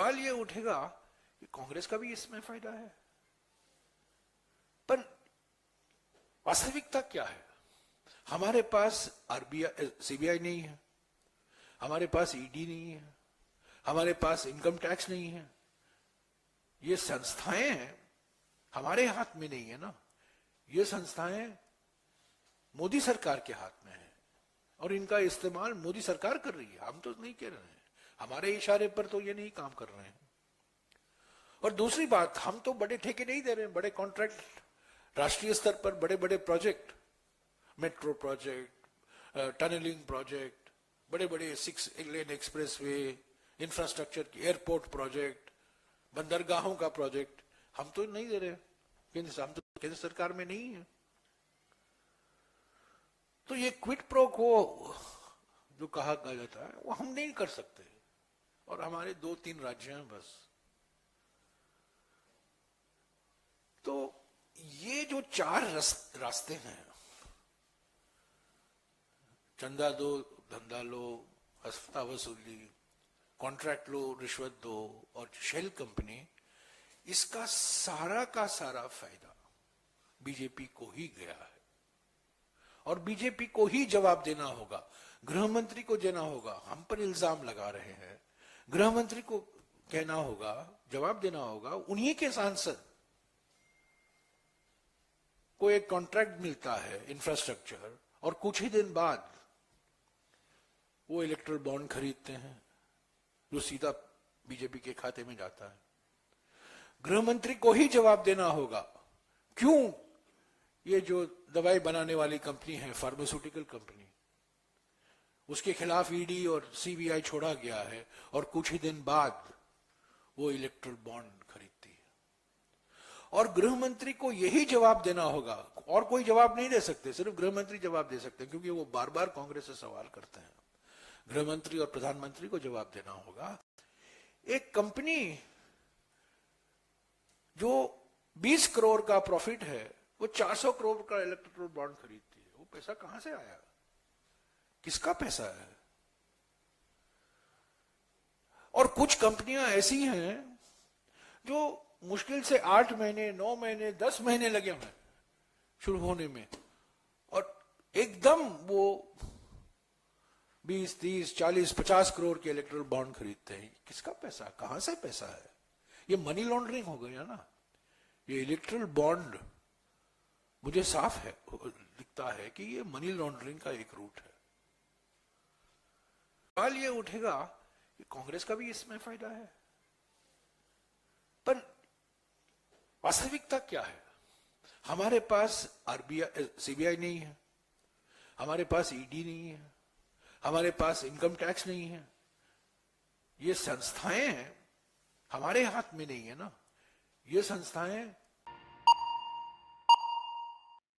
सवाल ये उठेगा कि कांग्रेस का भी इसमें फायदा है, पर वास्तविकता क्या है? हमारे पास आरबीआई सीबीआई नहीं है, हमारे पास ईडी नहीं है, हमारे पास इनकम टैक्स नहीं है। ये संस्थाएं हमारे हाथ में नहीं है ना, ये संस्थाएं मोदी सरकार के हाथ में है और इनका इस्तेमाल मोदी सरकार कर रही है। हम तो नहीं कह रहे हैं, हमारे इशारे पर तो ये नहीं काम कर रहे हैं। और दूसरी बात, हम तो बड़े ठेके नहीं दे रहे हैं, बड़े कॉन्ट्रैक्ट राष्ट्रीय स्तर पर बड़े बड़े project, metro project, tunnelling project, बड़े बड़े 6 लेन एक्सप्रेसवे, इंफ्रास्ट्रक्चर की एयरपोर्ट प्रोजेक्ट, बंदरगाहों का प्रोजेक्ट हम तो नहीं दे रहे, हम तो केंद्र सरकार में नहीं है। तो ये क्विड प्रो को जो कहा जाता है वो हम नहीं कर सकते, और हमारे 2-3 राज्य हैं बस। तो ये जो 4 रास्ते हैं, चंदा दो, धंधा लो, हफ्ता वसूली, कॉन्ट्रैक्ट लो, रिश्वत दो और शेल कंपनी, इसका सारा का सारा फायदा बीजेपी को ही गया है और बीजेपी को ही जवाब देना होगा, गृह मंत्री को देना होगा। हम पर इल्जाम लगा रहे हैं, गृह मंत्री को कहना होगा, जवाब देना होगा। उन्हीं के सांसद को एक कॉन्ट्रैक्ट मिलता है इंफ्रास्ट्रक्चर, और कुछ ही दिन बाद वो इलेक्ट्रल बॉन्ड खरीदते हैं जो सीधा बीजेपी के खाते में जाता है। गृह मंत्री को ही जवाब देना होगा क्यों ये जो दवाई बनाने वाली कंपनी है, फार्मास्यूटिकल कंपनी, उसके खिलाफ ईडी और सीबीआई छोड़ा गया है और कुछ ही दिन बाद वो इलेक्ट्रल बॉन्ड खरीदती है। और गृह मंत्री को यही जवाब देना होगा, और कोई जवाब नहीं दे सकते, सिर्फ गृह मंत्री जवाब दे सकते हैं, क्योंकि वो बार बार कांग्रेस से सवाल करते हैं। गृह मंत्री और प्रधानमंत्री को जवाब देना होगा, एक कंपनी जो 20 करोड़ का प्रॉफिट है वो 400 करोड़ का इलेक्ट्रल बॉन्ड खरीदती है, वो पैसा कहां से आया, किसका पैसा है? और कुछ कंपनियां ऐसी हैं जो मुश्किल से 8 महीने, 9 महीने, 10 महीने लगे हुए शुरू होने में, और एकदम वो 20, 30, 40, 50 करोड़ के इलेक्ट्रल बॉन्ड खरीदते हैं। किसका पैसा, कहां से पैसा है? ये मनी लॉन्ड्रिंग हो गया ना। ये इलेक्ट्रल बॉन्ड मुझे साफ है दिखता है कि ये मनी लॉन्ड्रिंग का एक रूट है। सवाल ये उठेगा कि कांग्रेस का भी इसमें फायदा है, पर वास्तविकता क्या है? हमारे पास आरबीआई सीबीआई नहीं है, हमारे पास ईडी नहीं है, हमारे पास इनकम टैक्स नहीं है। ये संस्थाएं हमारे हाथ में नहीं है ना, ये संस्थाएं